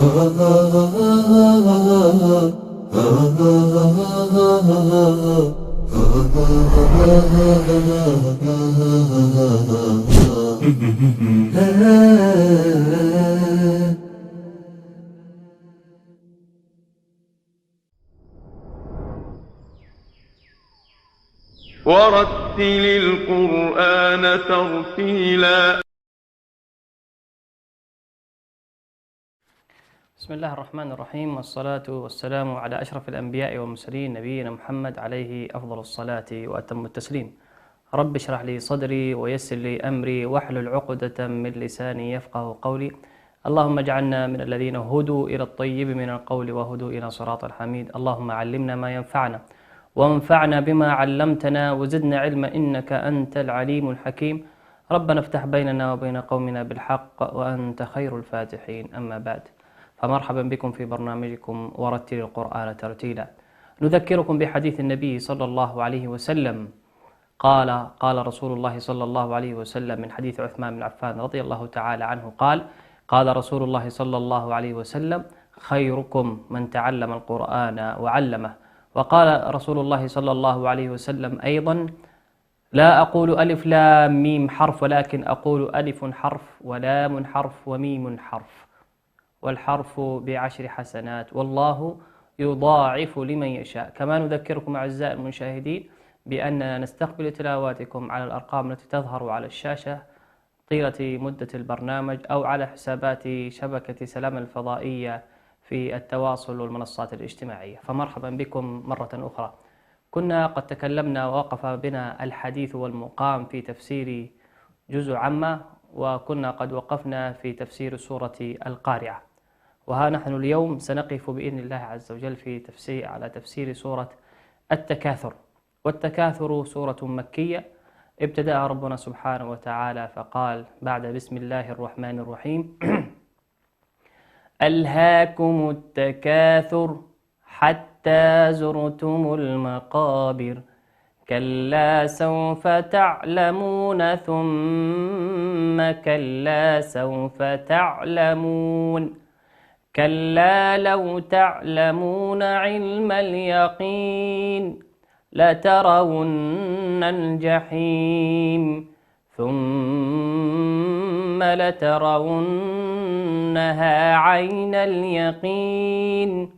ورتل القرآن ترتيلا. بسم الله الرحمن الرحيم، والصلاة والسلام على أشرف الأنبياء والمرسلين نبينا محمد عليه أفضل الصلاة وأتم التسليم. رب اشرح لي صدري ويسر لي أمري واحلل عقدة من لساني يفقه قولي. اللهم اجعلنا من الذين هدوا إلى الطيب من القول وهدوا إلى صراط الحميد. اللهم علمنا ما ينفعنا وانفعنا بما علمتنا وزدنا علما إنك أنت العليم الحكيم. ربنا افتح بيننا وبين قومنا بالحق وأنت خير الفاتحين. أما بعد، فمرحبا بكم في برنامجكم ورتل القرآن ترتيلا. نذكركم بحديث النبي صلى الله عليه وسلم. قال رسول الله صلى الله عليه وسلم من حديث عثمان بن عفان رضي الله تعالى عنه قال رسول الله صلى الله عليه وسلم: خيركم من تعلم القرآن وعلمه. وقال رسول الله صلى الله عليه وسلم أيضا: لا أقول ألف لام ميم حرف، ولكن أقول ألف حرف ولام حرف وميم حرف، والحرف ب10 حسنات، والله يضاعف لمن يشاء. كما نذكركم أعزائي المشاهدين بأننا نستقبل تلاواتكم على الأرقام التي تظهر على الشاشة طيلة مدة البرنامج، أو على حسابات شبكة سلام الفضائية في التواصل والمنصات الاجتماعية. فمرحبا بكم مرة أخرى. كنا قد تكلمنا ووقف بنا الحديث والمقام في تفسير جزء عامة، وكنا قد وقفنا في تفسير سورة القارعة، وها نحن اليوم سنقف بإذن الله عز وجل على تفسير سورة التكاثر. والتكاثر سورة مكية ابتدأها ربنا سبحانه وتعالى فقال بعد بسم الله الرحمن الرحيم: ألهاكم التكاثر حتى زرتم المقابر، كلا سوف تعلمون ثم كلا سوف تعلمون، كلا لو تعلمون علم اليقين لترون الجحيم ثم لترونها عين اليقين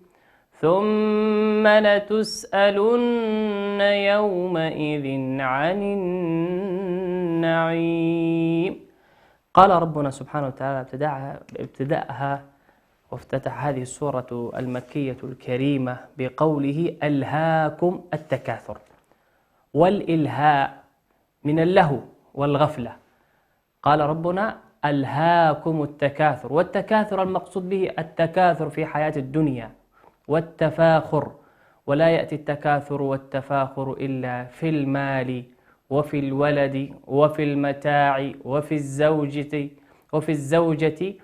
ثم لتسألن يومئذ عن النعيم. قال ربنا سبحانه وتعالى ابتدأها وافتتح هذه السورة المكية الكريمة بقوله: ألهاكم التكاثر. والإلهاء من اللهو والغفلة. قال ربنا: ألهاكم التكاثر. والتكاثر المقصود به التكاثر في حياة الدنيا والتفاخر، ولا يأتي التكاثر والتفاخر إلا في المال وفي الولد وفي المتاع وفي الزوجة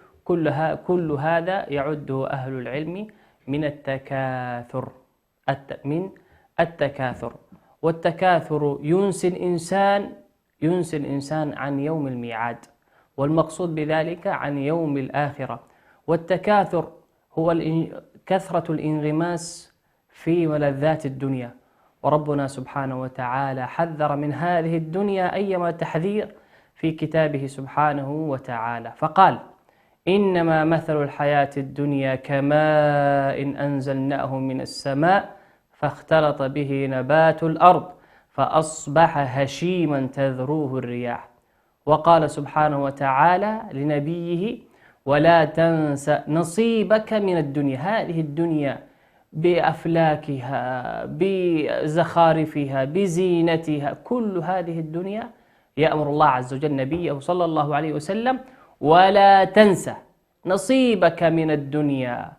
كل هذا يعده أهل العلم من التكاثر. والتكاثر ينسي الإنسان عن يوم الميعاد، والمقصود بذلك عن يوم الآخرة. والتكاثر هو كثرة الانغماس في ملذات الدنيا، وربنا سبحانه وتعالى حذر من هذه الدنيا أيما تحذير في كتابه سبحانه وتعالى، فقال: إنما مثل الحياة الدنيا كماء أنزلناه من السماء فاختلط به نبات الأرض فأصبح هشيما تذروه الرياح. وقال سبحانه وتعالى لنبيه: ولا تنس نصيبك من الدنيا. هذه الدنيا بأفلاكها بزخارفها بزينتها، كل هذه الدنيا يأمر الله عز وجل نبيه صلى الله عليه وسلم: ولا تنسى نصيبك من الدنيا.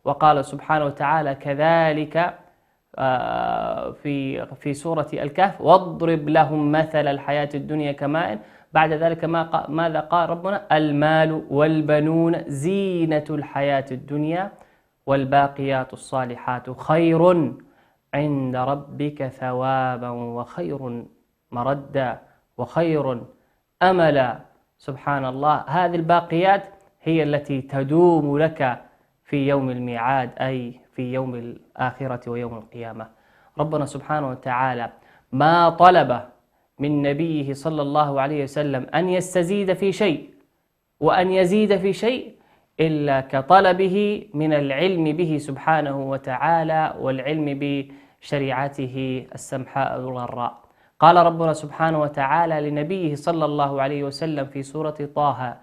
وقال سبحانه وتعالى كذلك في سورة الكهف: واضرب لهم مثل الحياة الدنيا كماء. بعد ذلك ماذا قال ربنا؟ المال والبنون زينة الحياة الدنيا والباقيات الصالحات خير عند ربك ثوابا وخير مردا وخير أملا. سبحان الله، هذه الباقيات هي التي تدوم لك في يوم الميعاد، أي في يوم الآخرة ويوم القيامة. ربنا سبحانه وتعالى ما طلب من نبيه صلى الله عليه وسلم أن يستزيد في شيء وأن يزيد في شيء إلا كطلبه من العلم به سبحانه وتعالى والعلم بشريعته السمحاء الغراء. قال ربنا سبحانه وتعالى لنبيه صلى الله عليه وسلم في سورة طه: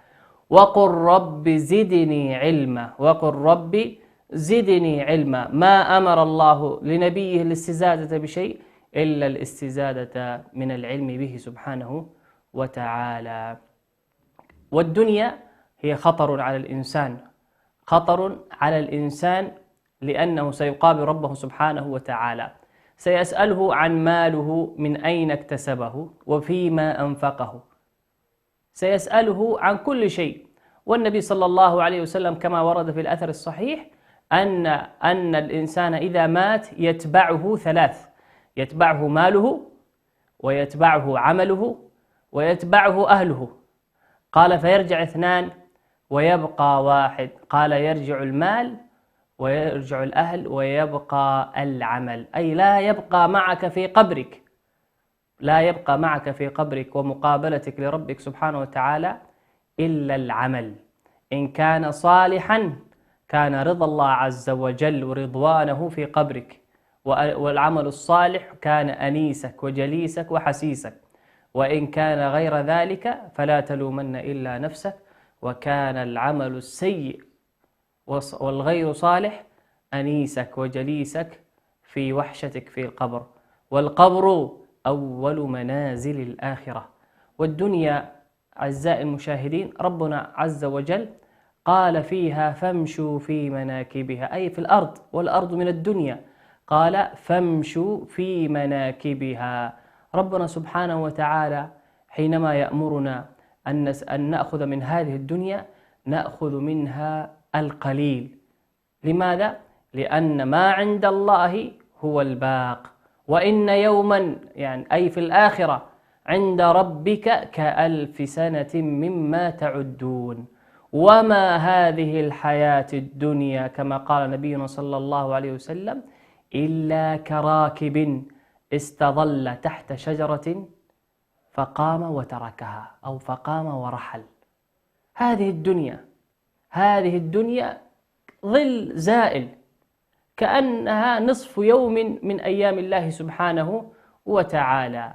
وقل رب زدني علما، وقل رب زدني علما. ما أمر الله لنبيه الاستزادة بشيء إلا الاستزادة من العلم به سبحانه وتعالى. والدنيا هي خطر على الإنسان، خطر على الإنسان، لأنه سيقابل ربه سبحانه وتعالى، سيسأله عن ماله من أين اكتسبه وفيما أنفقه، سيسأله عن كل شيء. والنبي صلى الله عليه وسلم كما ورد في الأثر الصحيح أن الإنسان إذا مات يتبعه ثلاث: يتبعه ماله، ويتبعه عمله، ويتبعه أهله. قال: فيرجع اثنان ويبقى واحد. قال: يرجع المال ويرجع الأهل ويبقى العمل، أي لا يبقى معك في قبرك، لا يبقى معك في قبرك ومقابلتك لربك سبحانه وتعالى إلا العمل. إن كان صالحا كان رضا الله عز وجل ورضوانه في قبرك، والعمل الصالح كان أنيسك وجليسك وحسيسك. وإن كان غير ذلك فلا تلومن إلا نفسك، وكان العمل السيء والغير صالح أنيسك وجليسك في وحشتك في القبر، والقبر أول منازل الآخرة. والدنيا أعزائي المشاهدين ربنا عز وجل قال فيها: فامشوا في مناكبها، أي في الأرض، والأرض من الدنيا. قال: فامشوا في مناكبها. ربنا سبحانه وتعالى حينما يأمرنا أن نأخذ من هذه الدنيا نأخذ منها القليل. لماذا؟ لأن ما عند الله هو الباق، وإن يوما يعني أي في الآخرة عند ربك كألف سنة مما تعدون. وما هذه الحياة الدنيا كما قال نبينا صلى الله عليه وسلم إلا كراكب استظل تحت شجرة فقام وتركها، أو فقام ورحل. هذه الدنيا ظل زائل، كأنها نصف يوم من أيام الله سبحانه وتعالى.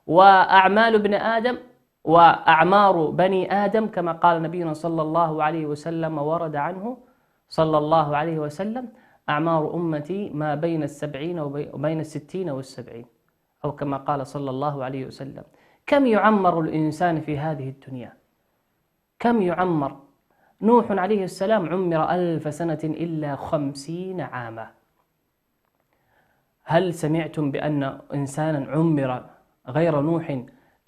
وأعمال ابن آدم وأعمار بني آدم كما قال نبينا صلى الله عليه وسلم ورد عنه صلى الله عليه وسلم: أعمار أمتي ما بين 70 وبين 60 و70، أو كما قال صلى الله عليه وسلم. كم يعمر الإنسان في هذه الدنيا؟ كم يعمر؟ نوح عليه السلام عمر 1000 سنة إلا 50 عاما. هل سمعتم بأن إنسانا عمر غير نوح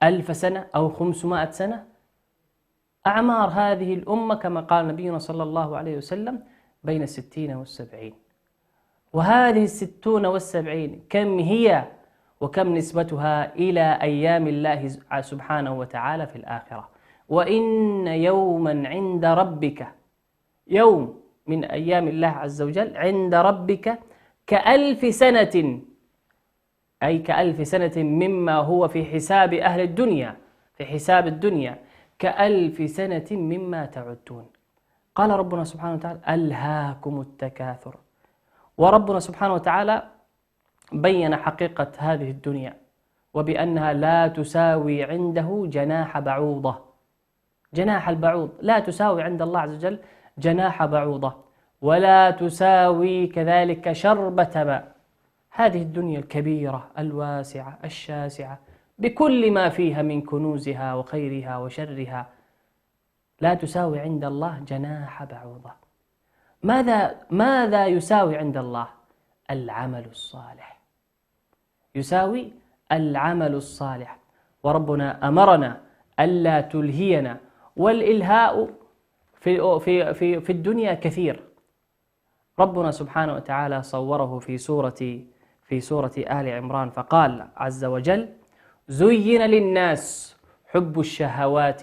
1000 سنة أو 500 سنة؟ أعمار هذه الأمة كما قال نبينا صلى الله عليه وسلم بين 60 و70. وهذه 60 و70 كم هي وكم نسبتها إلى أيام الله سبحانه وتعالى في الآخرة؟ وإن يوما عند ربك، يوم من أيام الله عز وجل عند ربك كألف سنة، أي كألف سنة مما هو في حساب أهل الدنيا، في حساب الدنيا كألف سنة مما تعدون. قال ربنا سبحانه وتعالى: ألهاكم التكاثر. وربنا سبحانه وتعالى بين حقيقة هذه الدنيا وبأنها لا تساوي عنده جناح بعوضة. جناح البعوض لا تساوي عند الله عز وجل جناح بعوضة، ولا تساوي كذلك شربة ماء. هذه الدنيا الكبيرة الواسعة الشاسعة بكل ما فيها من كنوزها وخيرها وشرها لا تساوي عند الله جناح بعوضة. ماذا يساوي عند الله؟ العمل الصالح، يساوي العمل الصالح. وربنا أمرنا ألا تلهينا، والإلهاء في الدنيا كثير. ربنا سبحانه وتعالى صوره في سورة آل عمران فقال عز وجل: زين للناس حب الشهوات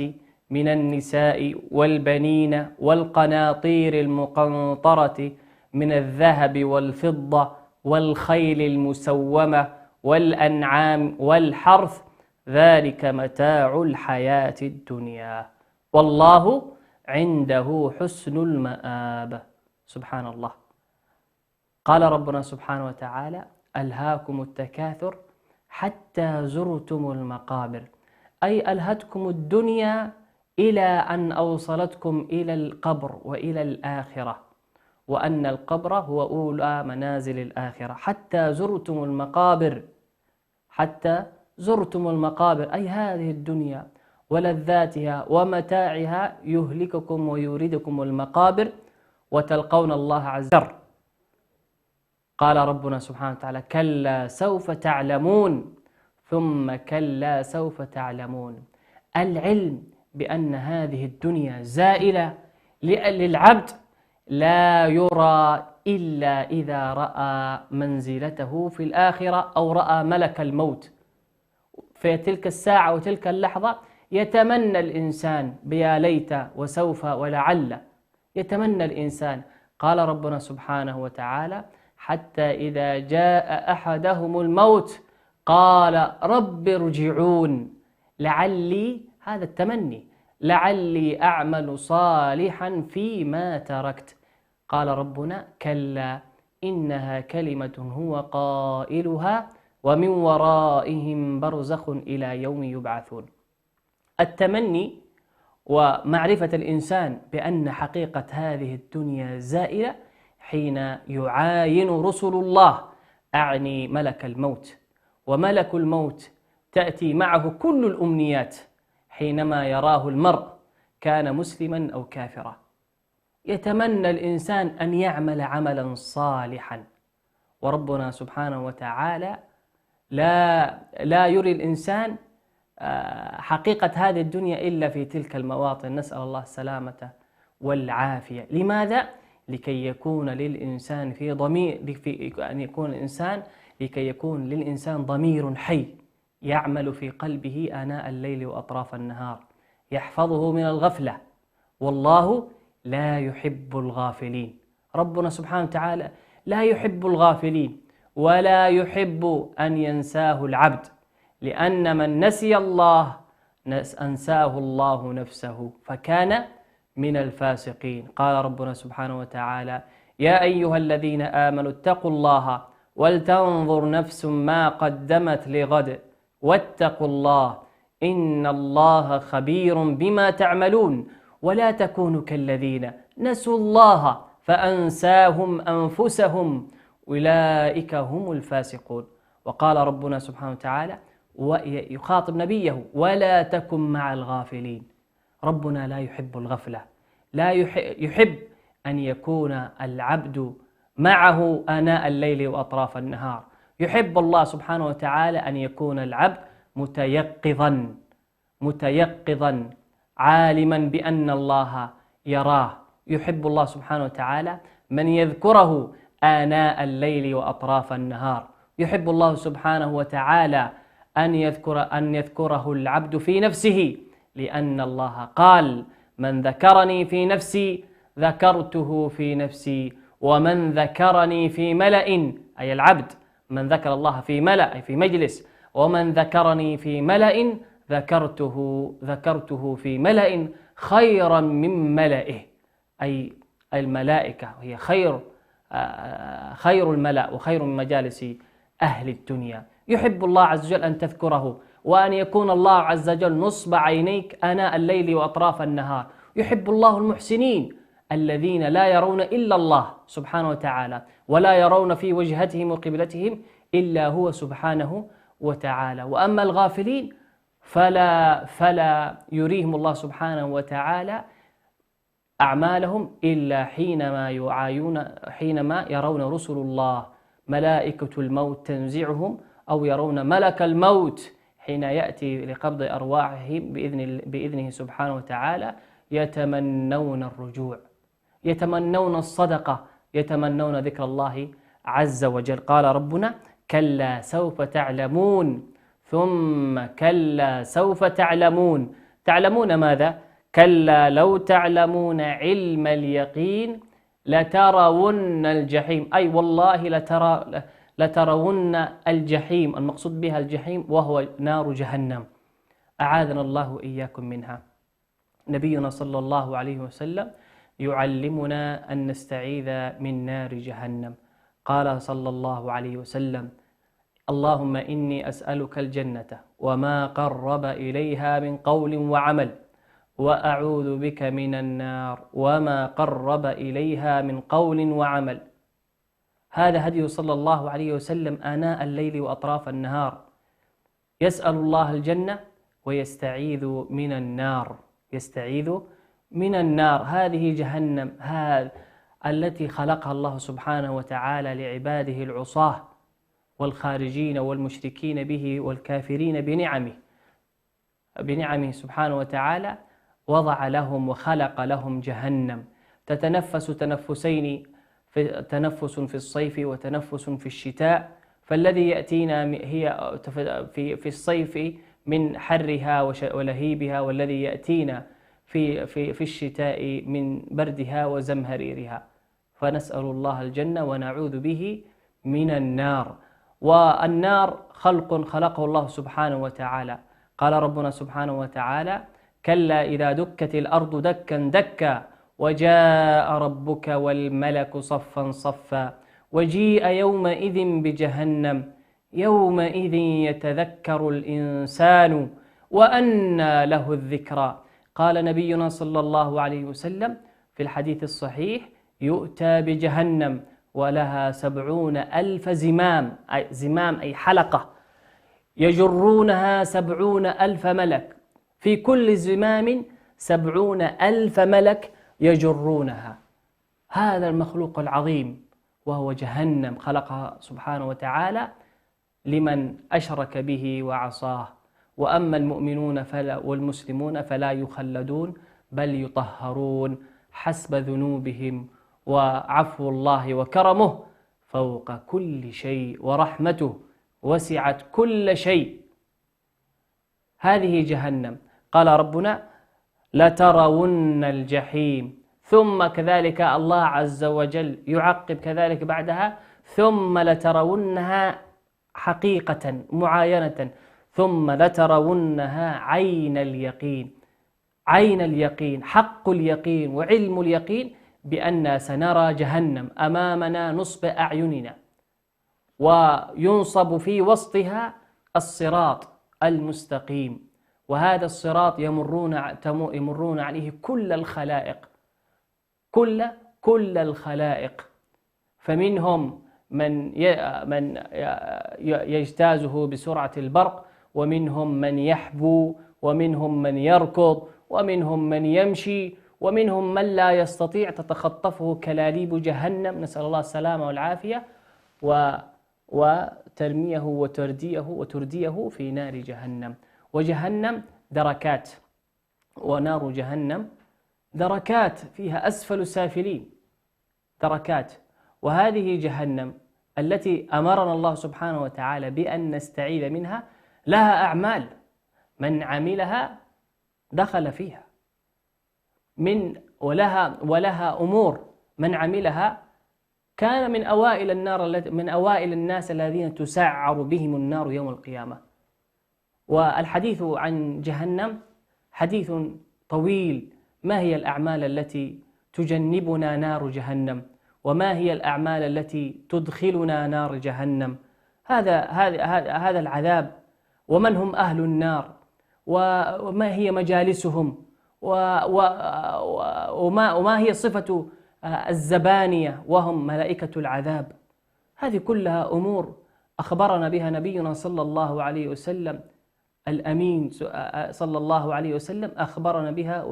من النساء والبنين والقناطير المقنطرة من الذهب والفضة والخيل المسومة والأنعام والحرث ذلك متاع الحياة الدنيا والله عنده حسن المآب. سبحان الله. قال ربنا سبحانه وتعالى ألهاكم التكاثر حتى زرتم المقابر، أي ألهتكم الدنيا إلى أن أوصلتكم إلى القبر وإلى الآخرة، وأن القبر هو أولى منازل الآخرة. حتى زرتم المقابر، حتى زرتم المقابر، أي هذه الدنيا ولذاتها ومتاعها يهلككم ويوردكم المقابر وتلقون الله عز وجل. قال ربنا سبحانه وتعالى كلا سوف تعلمون ثم كلا سوف تعلمون. العلم بأن هذه الدنيا زائلة للعبد لا يرى إلا إذا رأى منزلته في الآخرة أو رأى ملك الموت. في تلك الساعة وتلك اللحظة يتمنى الإنسان بيا ليت وسوف ولعل، يتمنى الإنسان. قال ربنا سبحانه وتعالى حتى إذا جاء أحدهم الموت قال رب ارجعون لعلي، هذا التمني، لعلي أعمل صالحا فيما تركت. قال ربنا كلا إنها كلمة هو قائلها ومن ورائهم برزخ إلى يوم يبعثون. التمني ومعرفة الإنسان بأن حقيقة هذه الدنيا زائلة حين يعاين رسل الله، أعني ملك الموت. وملك الموت تأتي معه كل الأمنيات حينما يراه المرء كان مسلما أو كافرا. يتمنى الإنسان أن يعمل عملا صالحا، وربنا سبحانه وتعالى لا يري الإنسان حقيقة هذه الدنيا إلا في تلك المواطن. نسأل الله السلامة والعافية. لماذا؟ لكي يكون للإنسان لكي يكون للإنسان ضمير حي يعمل في قلبه آناء الليل وأطراف النهار، يحفظه من الغفلة، والله لا يحب الغافلين. ربنا سبحانه وتعالى لا يحب الغافلين ولا يحب أن ينساه العبد، لأن من نسي الله أنساه الله نفسه فكان من الفاسقين. قال ربنا سبحانه وتعالى يا أيها الذين آمنوا اتقوا الله ولتنظر نفس ما قدمت لغد واتقوا الله إن الله خبير بما تعملون ولا تكونوا كالذين نسوا الله فأنساهم أنفسهم أولئك هم الفاسقون. وقال ربنا سبحانه وتعالى ويخاطب نبيه ولا تكن مع الغافلين. ربنا لا يحب الغفلة، لا يحب أن يكون العبد معه آناء الليل وأطراف النهار. يحب الله سبحانه وتعالى أن يكون العبد متيقظا عالما بأن الله يراه. يحب الله سبحانه وتعالى من يذكره آناء الليل وأطراف النهار. يحب الله سبحانه وتعالى أن يذكره العبد في نفسه، لأن الله قال من ذكرني في نفسي ذكرته في نفسي ومن ذكرني في ملأ، أي العبد من ذكر الله في ملأ أي في مجلس، ومن ذكرني في ملأ ذكرته في ملأ خيرا من ملئه، أي الملائكة وهي خير الملأ وخير من مجالس أهل الدنيا. يحب الله عز وجل أن تذكره وأن يكون الله عز وجل نصب عينيك آناء الليل وأطراف النهار. يحب الله المحسنين الذين لا يرون إلا الله سبحانه وتعالى ولا يرون في وجهتهم وقبلتهم إلا هو سبحانه وتعالى. وأما الغافلين فلا يريهم الله سبحانه وتعالى أعمالهم إلا حينما يرون رسل الله ملائكة الموت تنزعهم، أو يرون ملك الموت حين يأتي لقبض أرواحهم بإذنه سبحانه وتعالى. يتمنون الرجوع، يتمنون الصدقة، يتمنون ذكر الله عز وجل. قال ربنا كلا سوف تعلمون ثم كلا سوف تعلمون. تعلمون ماذا؟ كلا لو تعلمون علم اليقين لترون الجحيم، أي والله لترون الجحيم، المقصود بها الجحيم وهو نار جهنم، أعاذنا الله وإياكم منها. نبينا صلى الله عليه وسلم يعلمنا أن نستعيذ من نار جهنم. قال صلى الله عليه وسلم: اللهم إني أسألك الجنة وما قرب إليها من قول وعمل، وأعوذ بك من النار وما قرب إليها من قول وعمل. هذا هدي صلى الله عليه وسلم آناء الليل وأطراف النهار، يسأل الله الجنة ويستعيذ من النار، يستعيذ من النار. هذه جهنم التي خلقها الله سبحانه وتعالى لعباده العصاة والخارجين والمشركين به والكافرين بنعمه سبحانه وتعالى، وضع لهم وخلق لهم جهنم تتنفس تنفسين، تنفس في الصيف وتنفس في الشتاء، فالذي يأتينا هي في الصيف من حرها ولهيبها، والذي يأتينا في الشتاء من بردها وزمهريرها. فنسأل الله الجنة ونعوذ به من النار. والنار خلقه الله سبحانه وتعالى. قال ربنا سبحانه وتعالى: كلا إذا دكت الأرض دكا دكا وجاء ربك والملك صفا صفا وجيء يومئذ بجهنم يومئذ يتذكر الإنسان وأنى له الذكرى. قال نبينا صلى الله عليه وسلم في الحديث الصحيح: يؤتى بجهنم ولها 70,000 زمام، أي زمام أي حلقة، يجرونها 70,000 ملك، في كل زمام 70,000 ملك يجرونها. هذا المخلوق العظيم وهو جهنم خلقها سبحانه وتعالى لمن أشرك به وعصاه. وأما المؤمنون والمسلمون فلا يخلدون بل يطهرون حسب ذنوبهم، وعفو الله وكرمه فوق كل شيء ورحمته وسعت كل شيء. هذه جهنم. قال ربنا: لترون الجحيم. ثم كذلك الله عز وجل يعقب كذلك بعدها: ثم لترونها حقيقة معاينة، ثم لترونها عين اليقين. عين اليقين، حق اليقين وعلم اليقين بأن سنرى جهنم أمامنا نصب أعيننا، وينصب في وسطها الصراط المستقيم، وهذا الصراط يمرون عليه كل الخلائق، كل الخلائق، فمنهم من يجتازه بسرعة البرق، ومنهم من يحبو، ومنهم من يركض، ومنهم من يمشي، ومنهم من لا يستطيع، تتخطفه كلاليب جهنم، نسأل الله السلامة والعافية، وترميه وترديه في نار جهنم. وجهنم دركات، ونار جهنم دركات، فيها أسفل سافلين، دركات. وهذه جهنم التي أمرنا الله سبحانه وتعالى بأن نستعيذ منها لها أعمال، من عملها دخل فيها، ولها أمور، من عملها كان من أوائل الناس الذين تسعر بهم النار يوم القيامة. والحديث عن جهنم حديث طويل. ما هي الأعمال التي تجنبنا نار جهنم؟ وما هي الأعمال التي تدخلنا نار جهنم؟ هذا العذاب، ومن هم أهل النار، وما هي مجالسهم، وما هي صفة الزبانية وهم ملائكة العذاب. هذه كلها أمور أخبرنا بها نبينا صلى الله عليه وسلم الأمين صلى الله عليه وسلم، أخبرنا بها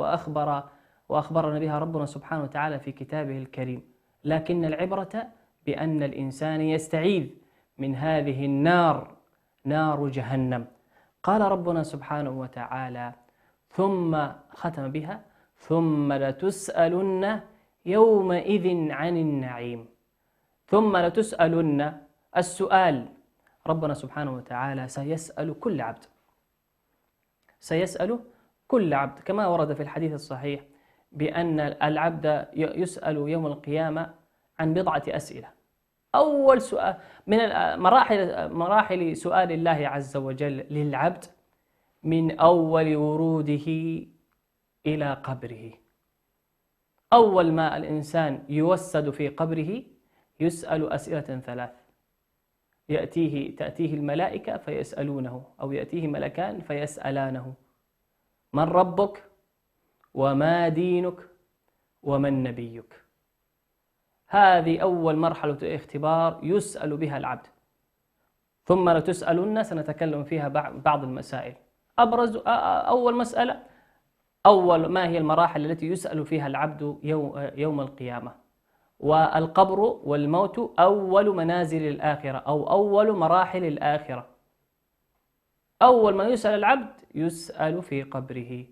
وأخبرنا بها ربنا سبحانه وتعالى في كتابه الكريم. لكن العبرة بأن الإنسان يستعيذ من هذه النار، نار جهنم. قال ربنا سبحانه وتعالى: ثم ختم بها: ثم لتسألن يومئذ عن النعيم. ثم لتسألن، السؤال، ربنا سبحانه وتعالى سيسأل كل عبد، سيسأل كل عبد، كما ورد في الحديث الصحيح بأن العبد يسأل يوم القيامة عن بضعة أسئلة. أول سؤال من مراحل سؤال الله عز وجل للعبد من أول وروده إلى قبره. أول ما الإنسان يوسد في قبره يسأل أسئلة ثلاث، تأتيه الملائكة فيسألونه، أو يأتيه ملكان فيسألانه: من ربك؟ وما دينك؟ ومن نبيك؟ هذه أول مرحلة اختبار يسأل بها العبد. ثم لتسألن، سنتكلم فيها بعض المسائل. أول مسألة، أول ما هي المراحل التي يسأل فيها العبد يوم القيامة؟ والقبر والموت أول منازل الآخرة أو أول مراحل الآخرة. أول ما يسأل العبد يسأل في قبره،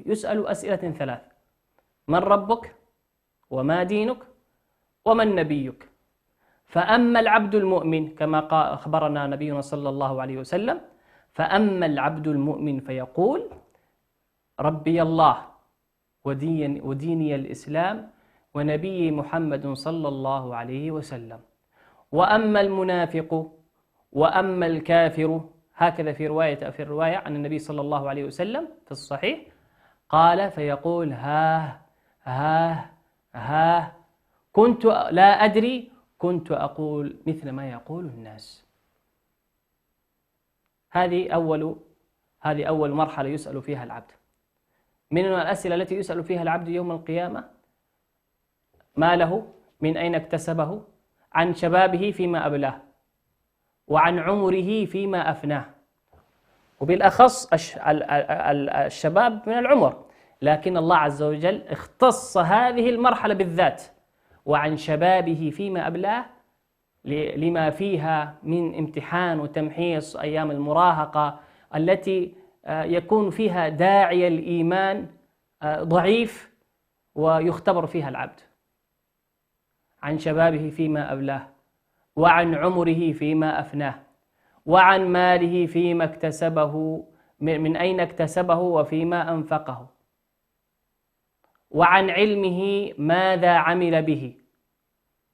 يسأل أسئلة ثلاث: من ربك؟ وما دينك؟ ومن نبيك؟ فأما العبد المؤمن كما أخبرنا نبينا صلى الله عليه وسلم، فأما العبد المؤمن فيقول: ربي الله وديني الإسلام ونبي محمد صلى الله عليه وسلم. وأما المنافق وأما الكافر، هكذا في رواية عن النبي صلى الله عليه وسلم في الصحيح، قال فيقول: ها كنت لا أدري، كنت أقول مثل ما يقول الناس. هذه أول مرحلة يسأل فيها العبد. من الأسئلة التي يسأل فيها العبد يوم القيامة: ما له؟ من أين اكتسبه؟ عن شبابه فيما أبلاه، وعن عمره فيما أفناه. وبالأخص الشباب من العمر، لكن الله عز وجل اختص هذه المرحلة بالذات: وعن شبابه فيما أبلاه، لما فيها من امتحان وتمحيص أيام المراهقة التي يكون فيها داعي الإيمان ضعيف ويختبر فيها العبد. عن شبابه فيما أبلاه، وعن عمره فيما أفناه، وعن ماله فيما اكتسبه، من أين اكتسبه وفيما أنفقه، وعن علمه ماذا عمل به.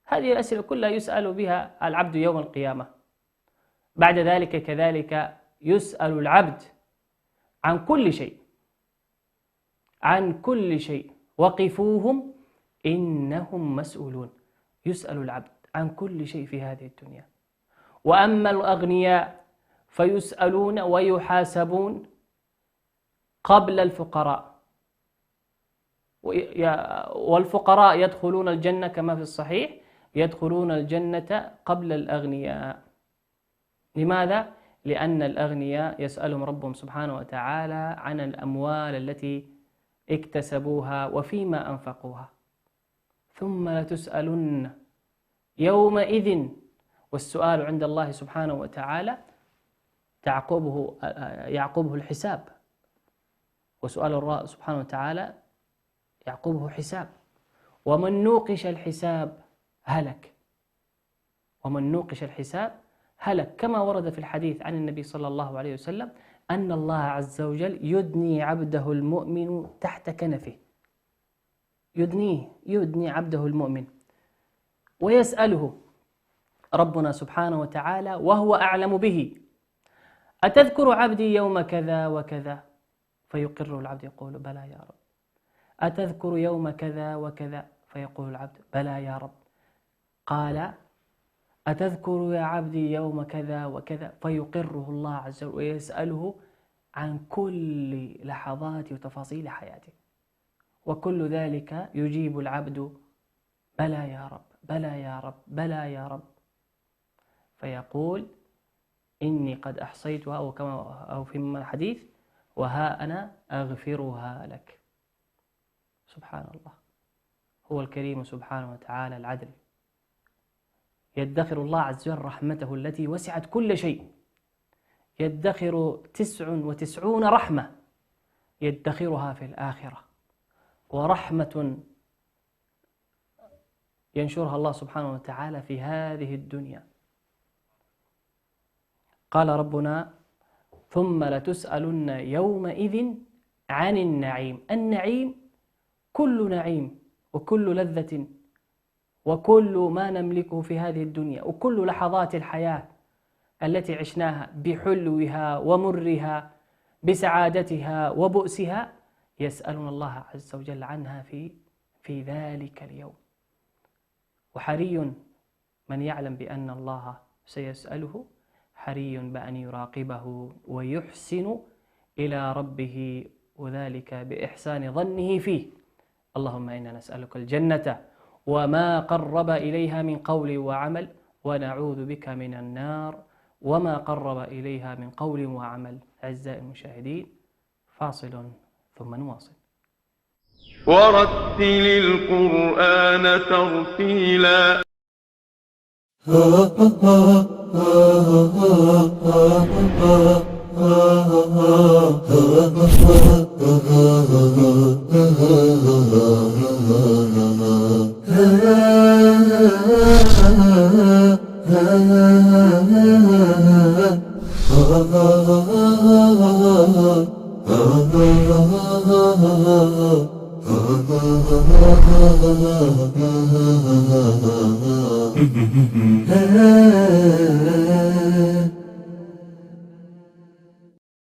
هذه الأسئلة كلها يسأل بها العبد يوم القيامة. بعد ذلك كذلك يسأل العبد عن كل شيء، وقفوهم إنهم مسؤولون. يسأل العبد عن كل شيء في هذه الدنيا. وأما الأغنياء فيسألون ويحاسبون قبل الفقراء، والفقراء يدخلون الجنة كما في الصحيح، يدخلون الجنة قبل الأغنياء. لماذا؟ لأن الأغنياء يسألهم ربهم سبحانه وتعالى عن الأموال التي اكتسبوها وفيما أنفقوها. ثم لتسألن يومئذ، والسؤال عند الله سبحانه وتعالى يعقبه الحساب، وسؤال الله سبحانه وتعالى يعقبه حساب. ومن نوقش الحساب هلك، كما ورد في الحديث عن النبي صلى الله عليه وسلم أن الله عز وجل يدني عبده المؤمن تحت كنفه، يدني عبده المؤمن، ويسأله ربنا سبحانه وتعالى وهو أعلم به: أتذكر عبدي يوم كذا وكذا؟ فيقر العبد يقول: بلى يا رب. أتذكر يوم كذا وكذا؟ فيقول العبد: بلى يا رب. قال: أتذكر يا عبدي يوم كذا وكذا؟ فيقره الله عز وجل ويسأله عن كل لحظات وتفاصيل حياته، وكل ذلك يجيب العبد: بلى يا رب، بلى يا رب، بلى يا رب. فيقول: إني قد أحصيتها، أو في الحديث: وها أنا أغفرها لك. سبحان الله، هو الكريم سبحانه وتعالى العدل. يدخر الله عز وجل رحمته التي وسعت كل شيء، يدخر 99 رحمة يدخرها في الآخرة، ورحمة ينشرها الله سبحانه وتعالى في هذه الدنيا. قال ربنا ثم لتسألن يومئذ عن النعيم. النعيم كل نعيم وكل لذة وكل ما نملكه في هذه الدنيا وكل لحظات الحياة التي عشناها بحلوها ومرها بسعادتها وبؤسها يسألنا الله عز وجل عنها في ذلك اليوم. وحري من يعلم بأن الله سيسأله، حري بأن يراقبه ويحسن إلى ربه، وذلك بإحسان ظنه فيه. اللهم إنا نسألك الجنة وما قرب إليها من قول وعمل، ونعوذ بك من النار وما قرب إليها من قول وعمل. أعزائي المشاهدين، فاصل ثم نواصل. ورتل القرآن ترتيلا.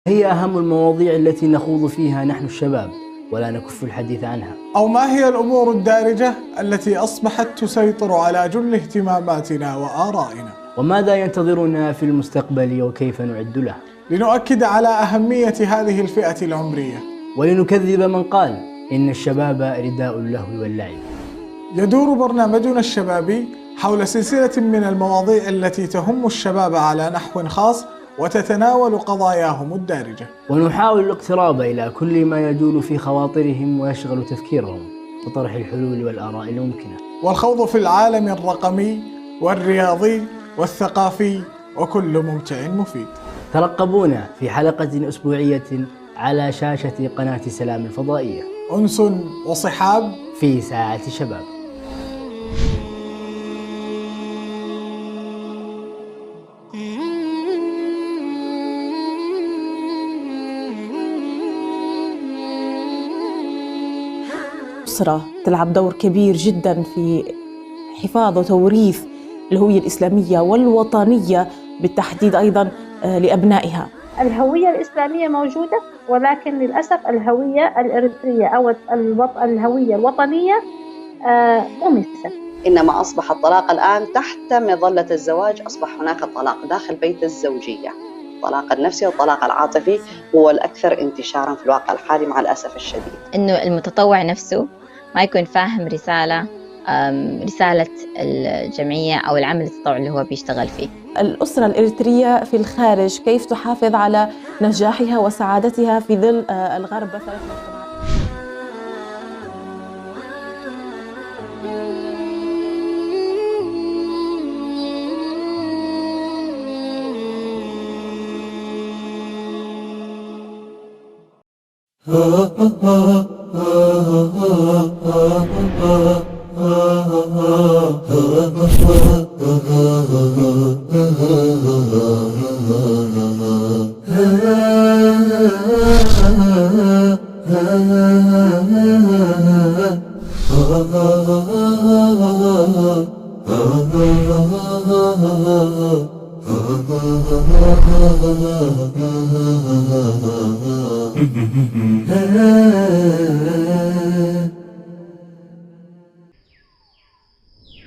هي أهم المواضيع التي نخوض فيها نحن الشباب ولا نكف الحديث عنها. أو ما هي الأمور الدارجة التي أصبحت تسيطر على جل اهتماماتنا وآرائنا؟ وماذا ينتظرنا في المستقبل وكيف نعد له؟ لنؤكد على أهمية هذه الفئة العمرية، ولنكذب من قال إن الشباب رداء اللهو واللعب. يدور برنامجنا الشبابي حول سلسلة من المواضيع التي تهم الشباب على نحو خاص وتتناول قضاياهم الدارجة، ونحاول الاقتراب إلى كل ما يجول في خواطرهم ويشغل تفكيرهم وطرح الحلول والآراء الممكنة، والخوض في العالم الرقمي والرياضي والثقافي وكل ممتع مفيد. ترقبونا في حلقة أسبوعية على شاشة قناة سلام الفضائية. أنس وصحاب في ساعة شباب. الأسرة تلعب دور كبير جدا في حفاظ وتوريث الهوية الإسلامية والوطنية بالتحديد أيضا لأبنائها. الهوية الإسلامية موجودة، ولكن للأسف الهوية الإريترية أو الهوية الوطنية ممسة. إنما أصبح الطلاق الآن تحت مظلة الزواج، أصبح هناك طلاق داخل بيت الزوجية. الطلاق النفسي والطلاق العاطفي هو الأكثر انتشاراً في الواقع الحالي مع الأسف الشديد. إنه المتطوع نفسه ما يكون فاهم رسالة الجمعية أو العمل التطوعي اللي هو بيشتغل فيه. الأسرة الإريترية في الخارج كيف تحافظ على نجاحها وسعادتها في ظل الغرب مثلا؟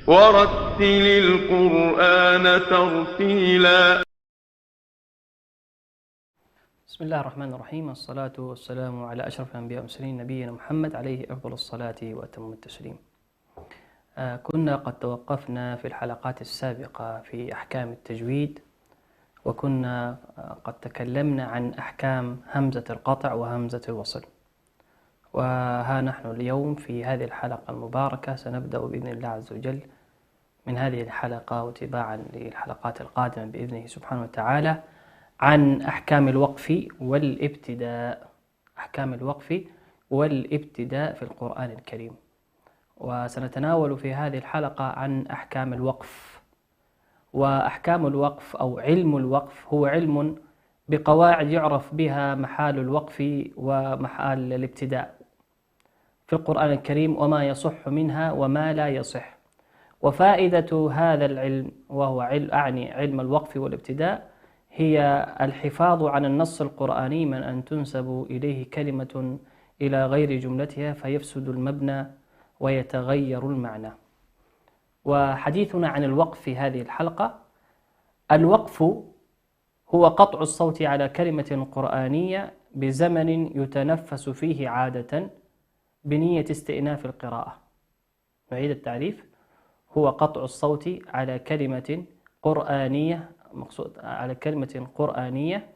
ورتل القرآن ترتيلا. بسم الله الرحمن الرحيم، والصلاة والسلام على أشرف الأنبياء والمرسلين نبينا محمد عليه أفضل الصلاة وأتم التسليم. كنا قد توقفنا في الحلقات السابقة في أحكام التجويد، وكنا قد تكلمنا عن أحكام همزة القطع وهمزة الوصل. وها نحن اليوم في هذه الحلقة المباركة سنبدأ بإذن الله عز وجل من هذه الحلقة وتباعا للحلقات القادمة بإذنه سبحانه وتعالى عن أحكام الوقف والابتداء، أحكام الوقف والابتداء في القرآن الكريم. وسنتناول في هذه الحلقة عن أحكام الوقف. وأحكام الوقف أو علم الوقف هو علم بقواعد يعرف بها محال الوقف ومحال الابتداء في القرآن الكريم، وما يصح منها وما لا يصح. وفائدة هذا العلم، وهو أعني علم الوقف والابتداء، هي الحفاظ عن النص القرآني من أن تنسب إليه كلمة إلى غير جملتها فيفسد المبنى ويتغير المعنى. وحديثنا عن الوقف في هذه الحلقة: الوقف هو قطع الصوت على كلمة قرآنية بزمن يتنفس فيه عادة بنية استئناف القراءة. نعيد التعريف: هو قطع الصوت على كلمة قرآنية، مقصود على كلمة قرآنية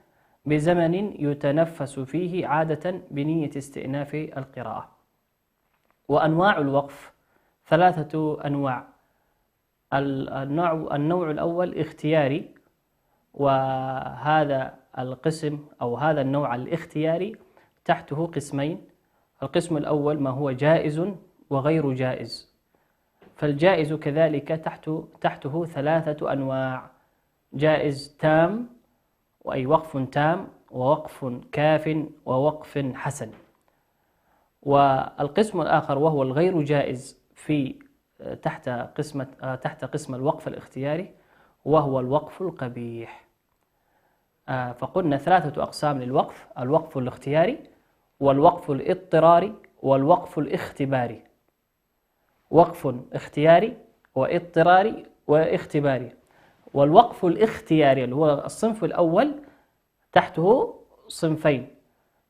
بزمن يتنفس فيه عادة بنية استئناف القراءة. وأنواع الوقف 3 أنواع. النوع الأول اختياري، وهذا القسم أو هذا النوع الاختياري تحته قسمين. القسم الأول ما هو جائز وغير جائز، فالجائز كذلك تحته 3 أنواع: جائز تام، وأي وقف تام، ووقف كاف، ووقف حسن. والقسم الآخر وهو الغير جائز تحت قسم الوقف الاختياري، وهو الوقف القبيح. فقلنا 3 أقسام للوقف: الوقف الاختياري، والوقف الاضطراري، والوقف الاختباري. وقف اختياري واضطراري واختباري. والوقف الاختياري اللي هو الصنف الأول تحته صنفين: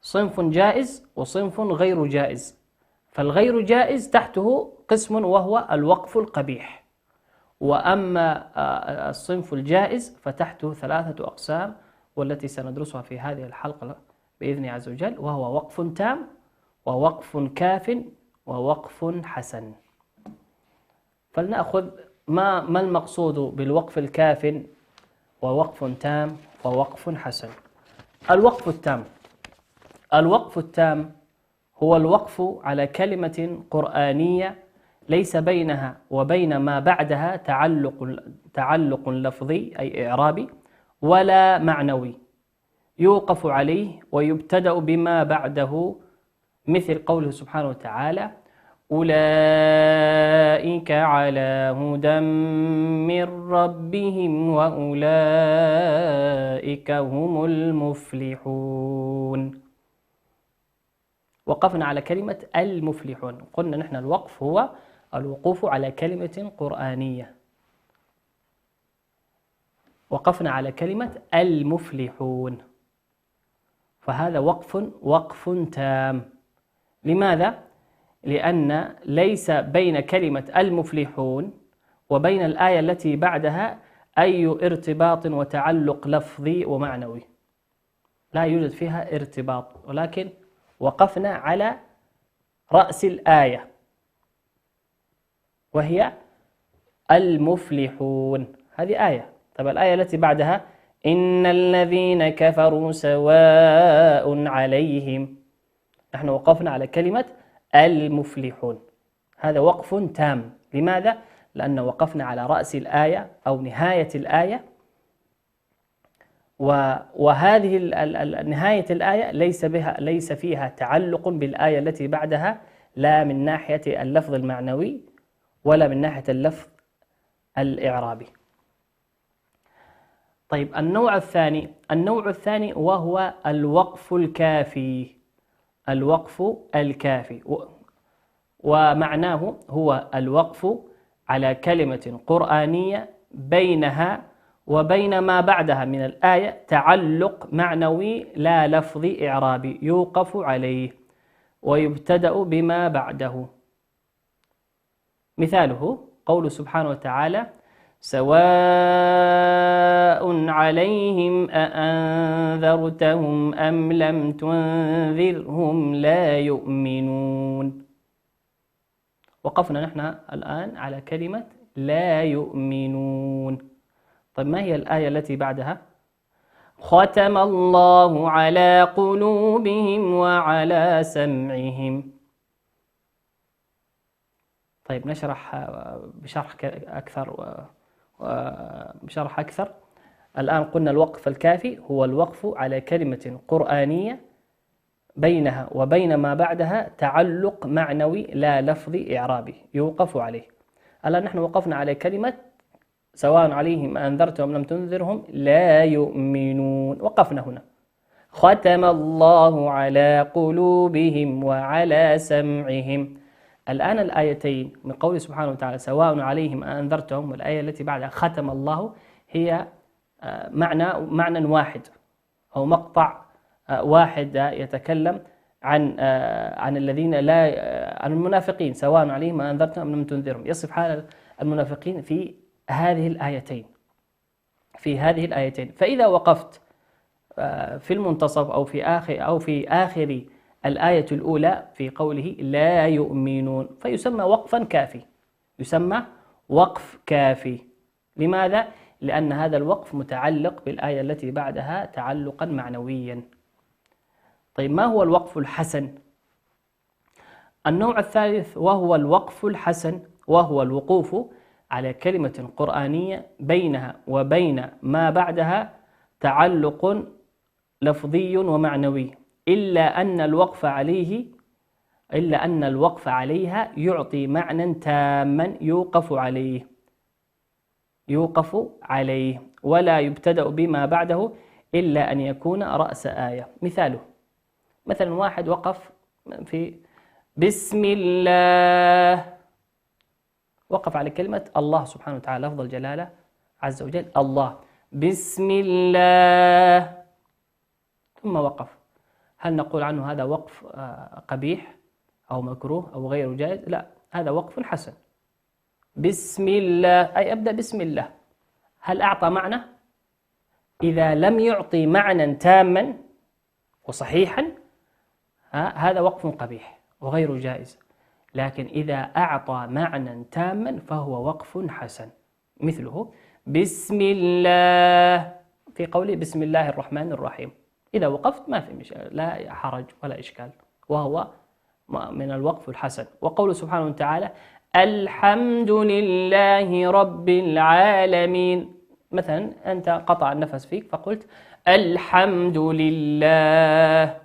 صنف جائز وصنف غير جائز. فالغير جائز تحته قسم وهو الوقف القبيح. وأما الصنف الجائز فتحته 3 أقسام، والتي سندرسها في هذه الحلقة بإذن عز وجل، وهو وقف تام، ووقف كاف، ووقف حسن. فلنأخذ ما المقصود بالوقف الكاف ووقف تام ووقف حسن. الوقف التام: الوقف التام هو الوقف على كلمة قرآنية ليس بينها وبين ما بعدها تعلق لفظي أي إعرابي ولا معنوي، يوقف عليه ويبتدأ بما بعده، مثل قوله سبحانه وتعالى: أولئك على هدى من ربهم وأولئك هم المفلحون. وقفنا على كلمة المفلحون. قلنا نحن الوقف هو الوقوف على كلمة قرآنية. وقفنا على كلمة المفلحون، فهذا وقف تام. لماذا؟ لأن ليس بين كلمة المفلحون وبين الآية التي بعدها أي ارتباط وتعلق لفظي ومعنوي، لا يوجد فيها ارتباط، ولكن وقفنا على رأس الآية وهي المفلحون، هذه آية. طيب الآية التي بعدها: إن الذين كفروا سواء عليهم، نحن وقفنا على كلمة المفلحون، هذا وقف تام. لماذا؟ لأن وقفنا على رأس الآية أو نهاية الآية، وهذه نهاية الآية ليس فيها تعلق بالآية التي بعدها، لا من ناحية اللفظ المعنوي ولا من ناحية اللفظ الإعرابي. طيب النوع الثاني وهو الوقف الكافي. الوقف الكافي ومعناه هو الوقف على كلمة قرآنية بينها وبين ما بعدها من الآية تعلق معنوي لا لفظي إعرابي، يوقف عليه ويبتدأ بما بعده. مثاله قول سبحانه وتعالى: سواء عليهم أأنذرتهم أم لم تنذرهم لا يؤمنون. وقفنا نحن الآن على كلمة لا يؤمنون. طيب ما هي الآية التي بعدها؟ ختم الله على قلوبهم وعلى سمعهم. طيب نشرح بشرح أكثر الآن قلنا الوقف الكافي هو الوقف على كلمة قرآنية بينها وبين ما بعدها تعلق معنوي لا لفظي إعرابي يوقف عليه. الآن نحن وقفنا على كلمة سواء عليهم أنذرتهم لم تنذرهم لا يؤمنون، وقفنا هنا. ختم الله على قلوبهم وعلى سمعهم. الآن الآيتين من قوله سبحانه وتعالى سواء عليهم أنذرتهم والآية التي بعدها ختم الله هي معنى واحد أو مقطع واحد يتكلم عن الذين عن المنافقين سواء عليهم أنذرتهم أم لم تنذرهم، يصف حال المنافقين في هذه الآيتين. فإذا وقفت في المنتصف أو في آخر الآية الأولى في قوله لا يؤمنون فيسمى وقفا كافي، يسمى وقف كافي. لماذا؟ لأن هذا الوقف متعلق بالآية التي بعدها تعلقا معنويا. طيب ما هو الوقف الحسن؟ النوع الثالث وهو الوقف الحسن، وهو الوقوف على كلمة قرآنية بينها وبين ما بعدها تعلق لفظي ومعنوي، إلا أن الوقف عليها يعطي معنى تاما يوقف عليه ولا يبتدأ بما بعده إلا أن يكون رأس آية. مثلا واحد وقف في بسم الله، وقف على كلمة الله سبحانه وتعالى لفظ الجلالة عز وجل الله، بسم الله، ثم وقف. هل نقول عنه هذا وقف قبيح أو مكروه أو غير جائز؟ لا، هذا وقف حسن. بسم الله أي أبدأ بسم الله. هل أعطى معنى؟ إذا لم يعطي معنى تاما وصحيحا هذا وقف قبيح وغير جائز، لكن إذا أعطى معنى تاما فهو وقف حسن. مثله بسم الله في قوله بسم الله الرحمن الرحيم، إذا وقفت ما في لا حرج ولا إشكال، وهو من الوقف الحسن. وقوله سبحانه وتعالى الحمد لله رب العالمين، مثلا أنت قطع النفس فيك فقلت الحمد لله،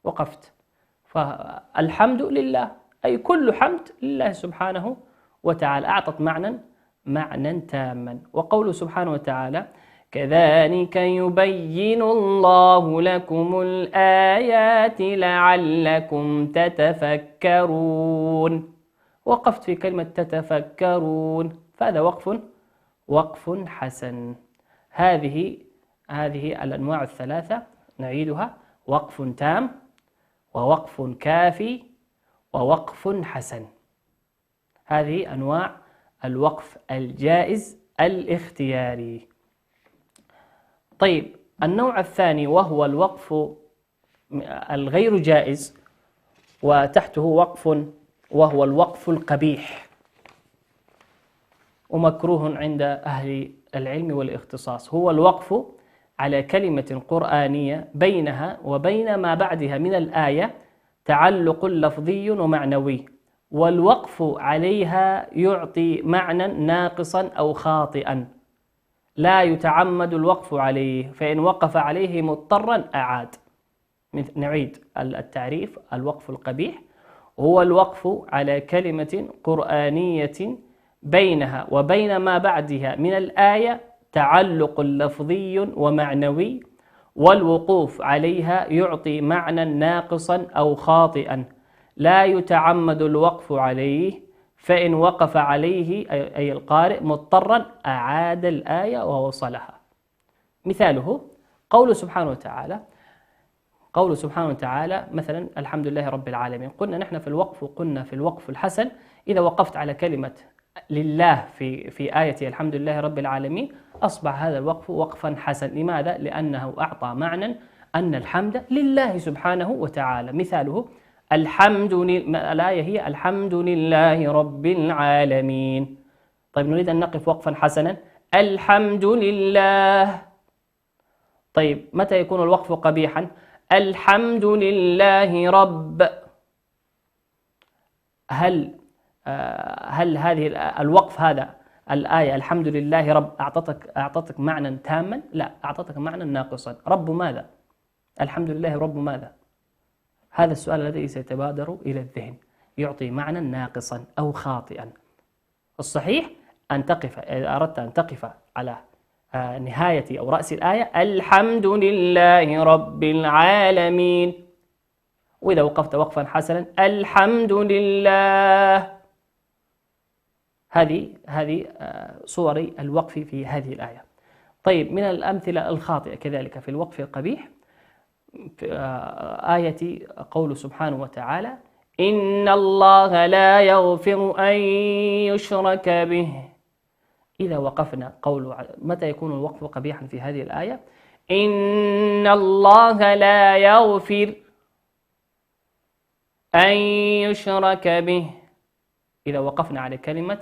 وقفت، فالحمد لله أي كل حمد لله سبحانه وتعالى، أعطت معنى تاما. وقوله سبحانه وتعالى كذلك يبين الله لكم الآيات لعلكم تتفكرون، وقفت في كلمة تتفكرون، فهذا وقف حسن. هذه الأنواع الثلاثة نعيدها: وقف تام، ووقف كافي، ووقف حسن. هذه أنواع الوقف الجائز الاختياري. طيب النوع الثاني وهو الوقف الغير جائز، وتحته وقف وهو الوقف القبيح ومكروه عند أهل العلم والاختصاص. هو الوقف على كلمة قرآنية بينها وبين ما بعدها من الآية تعلق لفظي ومعنوي، والوقف عليها يعطي معنى ناقصا أو خاطئا لا يتعمد الوقف عليه، فإن وقف عليه مضطرا أعاد. نعيد التعريف: الوقف القبيح هو الوقف على كلمة قرآنية بينها وبين ما بعدها من الآية تعلق لفظي ومعنوي، والوقوف عليها يعطي معنى ناقصا أو خاطئا لا يتعمد الوقف عليه، فإن وقف عليه أي القارئ مضطرا أعاد الآية ووصلها. مثاله قوله سبحانه وتعالى مثلا الحمد لله رب العالمين. قلنا نحن في الوقف الحسن إذا وقفت على كلمة لله في آية الحمد لله رب العالمين أصبح هذا الوقف وقفا حسن. لماذا؟ لأنه أعطى معنى أن الحمد لله سبحانه وتعالى. مثاله الآية هي الحمد لله رب العالمين. طيب نريد أن نقف وقفا حسنا: الحمد لله. طيب متى يكون الوقف قبيحا؟ الحمد لله رب. هل هذه الوقف هذا الآية الحمد لله رب أعطتك معنى تاما؟ لا، أعطتك معنى ناقصا. رب ماذا؟ الحمد لله رب ماذا؟ هذا السؤال الذي سيتبادر إلى الذهن، يعطي معنى ناقصا أو خاطئا. الصحيح أن تقف، إذا أردت أن تقف على نهاية أو رأس الآية الحمد لله رب العالمين، وإذا وقفت وقفا حسنا الحمد لله. هذه صور الوقف في هذه الآية. طيب، من الأمثلة الخاطئة كذلك في الوقف القبيح في آية قول سبحانه وتعالى إن الله لا يغفر أن يشرك به. إذا وقفنا متى يكون الوقف قبيحا في هذه الآية؟ إن الله لا يغفر أن يشرك به. إذا وقفنا على كلمة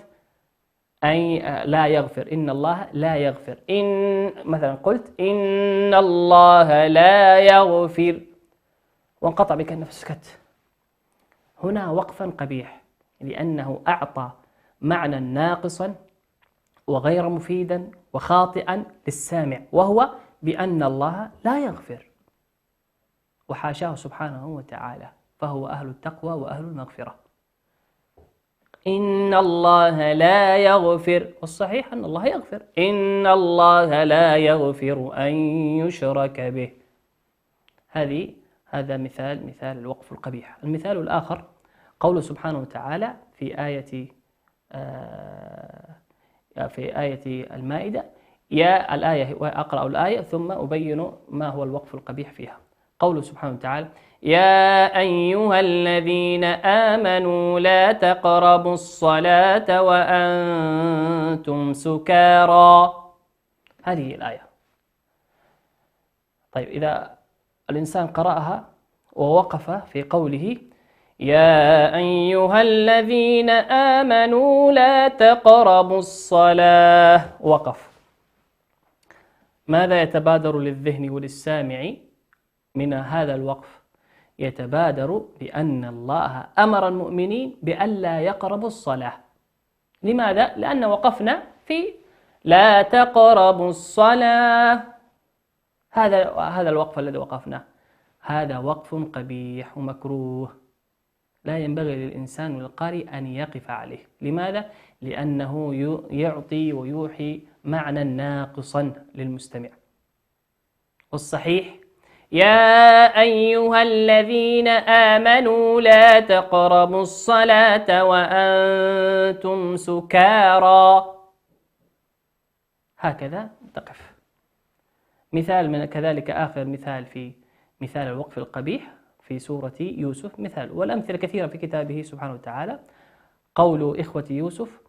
أي لا يغفر، إن الله لا يغفر، إن مثلا قلت إن الله لا يغفر وانقطع بك النفس، سكت، هنا وقفا قبيح، لأنه أعطى معنى ناقصا وغير مفيدا وخاطئا للسامع، وهو بأن الله لا يغفر، وحاشاه سبحانه وتعالى، فهو أهل التقوى وأهل المغفرة. إن الله لا يغفر، والصحيح أن الله يغفر، إن الله لا يغفر أن يشرك به. هذا مثال الوقف القبيح. المثال الآخر قول سبحانه وتعالى في آية المائدة، أقرأ الآية ثم أبين ما هو الوقف القبيح فيها. قول سبحانه وتعالى يا أيها الذين آمنوا لا تقربوا الصلاة وأنتم سكارى. هذه الآية. طيب، إذا الإنسان قرأها ووقف في قوله يا أيها الذين آمنوا لا تقربوا الصلاة، وقف، ماذا يتبادر للذهن وللسامع من هذا الوقف؟ يتبادر بأن الله أمر المؤمنين بألا يقربوا الصلاة. لماذا؟ لأن وقفنا في لا تقربوا الصلاة، هذا الوقف الذي وقفنا، هذا وقف قبيح ومكروه، لا ينبغي للإنسان والقارئ أن يقف عليه. لماذا؟ لأنه يعطي ويوحي معنى ناقصا للمستمع. والصحيح يا أيها الذين آمنوا لا تقربوا الصلاة وأنتم سكارى، هكذا تقف. مثال من كذلك آخر مثال في مثال الوقف القبيح في سورة يوسف، مثال والأمثلة كثيرة في كتابه سبحانه وتعالى. قول إخوة يوسف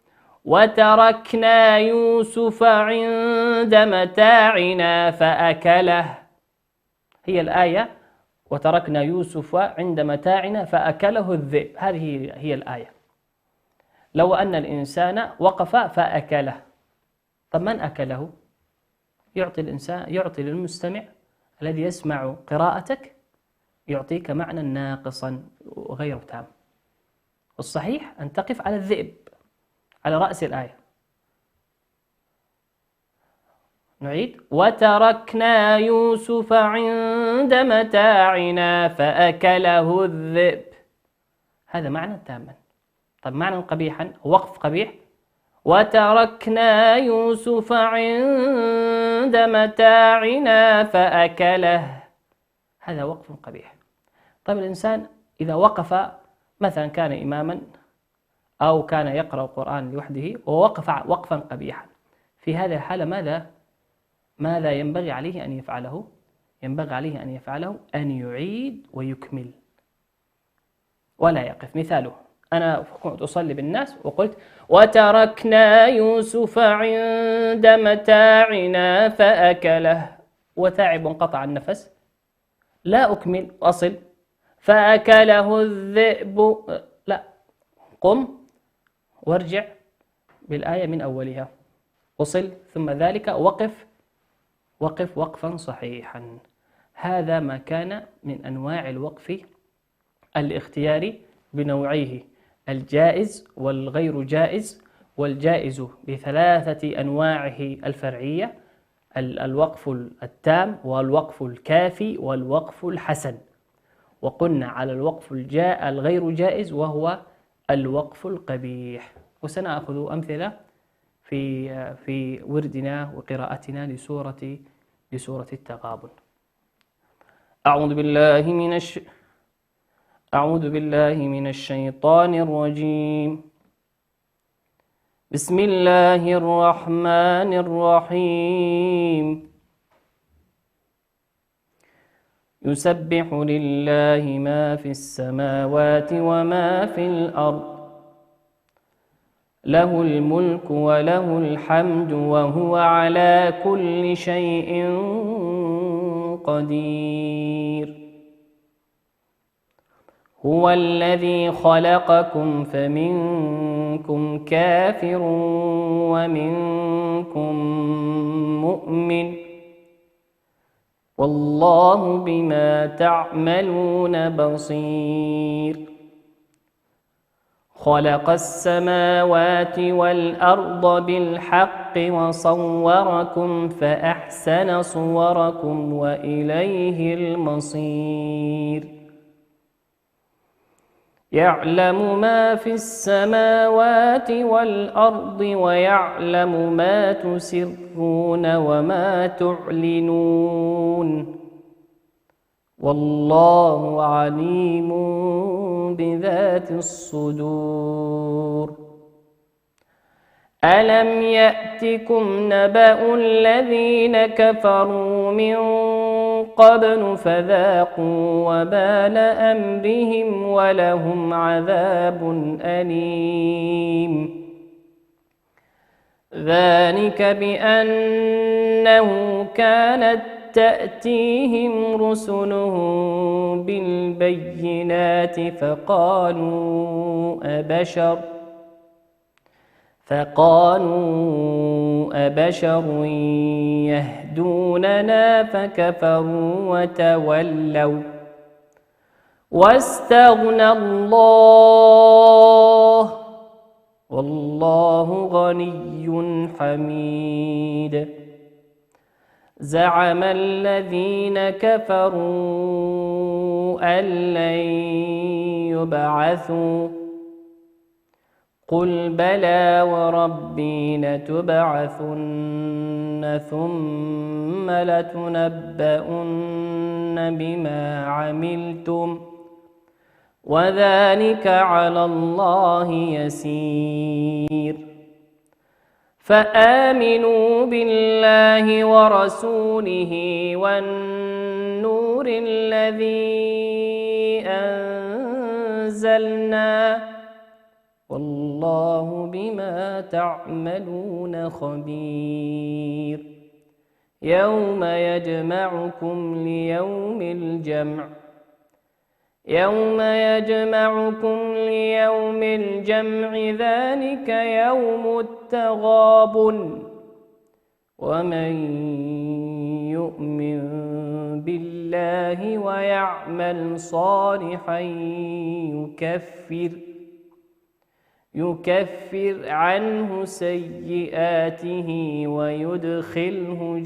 وتركنا يوسف عند متاعنا فأكله. هي الآية وتركنا يوسف عند متاعنا فأكله الذئب، هذه هي الآية. لو أن الإنسان وقف فأكله، طب من أكله؟ يعطي للمستمع الذي يسمع قراءتك، يعطيك معنى ناقصا وغير تام. والصحيح أن تقف على الذئب على رأس الآية. نعيد وتركنا يوسف عند متاعنا فأكله الذئب، هذا معنى تاما. طب معنى قبيحا، وقف قبيح، وتركنا يوسف عند متاعنا فأكله، هذا وقف قبيح. طيب الإنسان إذا وقف مثلا كان إماما أو كان يقرأ القرآن لوحده ووقف وقفا قبيحا، في هذه الحالة ماذا ينبغي عليه أن يفعله؟ ينبغي عليه أن يفعله أن يعيد ويكمل ولا يقف. مثاله أنا كنت أصلي بالناس وقلت وتركنا يوسف عند متاعنا فأكله، وتعب وانقطع النفس، لا أكمل أصل فأكله الذئب، لا، قم وارجع بالآية من أولها، أصل ثم ذلك وقف وقفا صحيحا. هذا ما كان من أنواع الوقف الاختياري بنوعيه الجائز والغير جائز والجائز بثلاثة أنواعه الفرعية: الوقف التام والوقف الكافي والوقف الحسن. وقلنا على الوقف الغير جائز وهو الوقف القبيح، وسنأخذ أمثلة في وردنا وقراءتنا لسورة التغابن. أعوذ بالله من الشيطان الرجيم. بسم الله الرحمن الرحيم. يسبح لله ما في السماوات وما في الأرض، له الملك وله الحمد وهو على كل شيء قدير. هو الذي خلقكم فمنكم كافر ومنكم مؤمن، والله بما تعملون بصير. خلق السماوات والأرض بالحق وصوركم فأحسن صوركم وإليه المصير. يعلم ما في السماوات والأرض ويعلم ما تسرون وما تعلنون، والله عليم بذات الصدور. ألم يأتكم نبأ الذين كفروا من قبل فذاقوا وبال أمرهم ولهم عذاب أليم. ذلك بأنه كانت تأتيهم رسلهم بالبينات فقالوا أبشر يهدوننا فكفروا وتولوا واستغنى الله والله غني حميد. زعم الذين كفروا أن لن يبعثوا قل بلى وربي لتبعثن ثم لتنبؤن بما عملتم وذلك على الله يسير. فآمنوا بالله ورسوله والنور الذي أنزلنا والله بما تعملون خبير. يوم يجمعكم ليوم الجمع ذلك يوم التغابن. ومن يؤمن بالله ويعمل صالحا يكفر عنه سيئاته ويدخله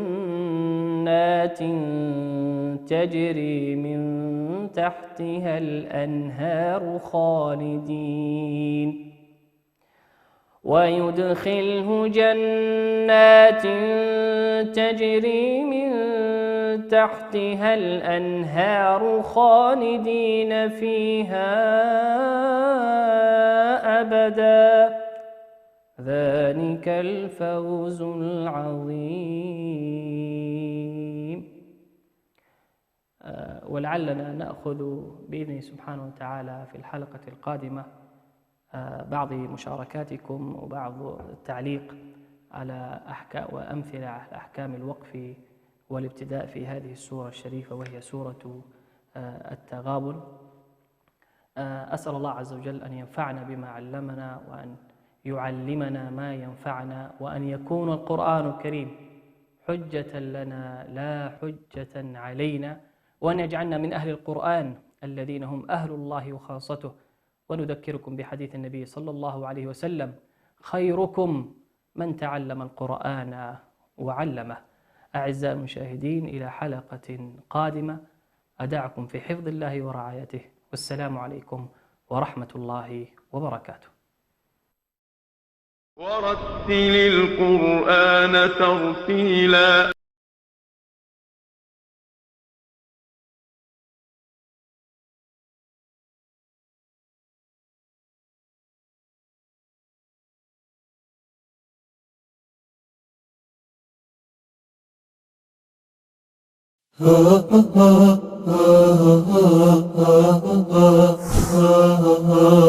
جنات تجري من تحتها الأنهار خالدين فيها أبدا. ذلك الفوز العظيم. ولعلنا نأخذ بإذن سبحانه وتعالى في الحلقة القادمة بعض مشاركاتكم وبعض التعليق على وأمثلة على أحكام الوقف والابتداء في هذه السورة الشريفة وهي سورة التغابن. أسأل الله عز وجل أن ينفعنا بما علمنا وأن يعلمنا ما ينفعنا وأن يكون القرآن الكريم حجة لنا لا حجة علينا، وأن يجعلنا من أهل القرآن الذين هم أهل الله وخاصته. ونذكركم بحديث النبي صلى الله عليه وسلم: خيركم من تعلم القرآن وعلمه. أعزائي المشاهدين، إلى حلقة قادمة أدعكم في حفظ الله ورعايته، والسلام عليكم ورحمة الله وبركاته. ورتل القرآن ترتيلا.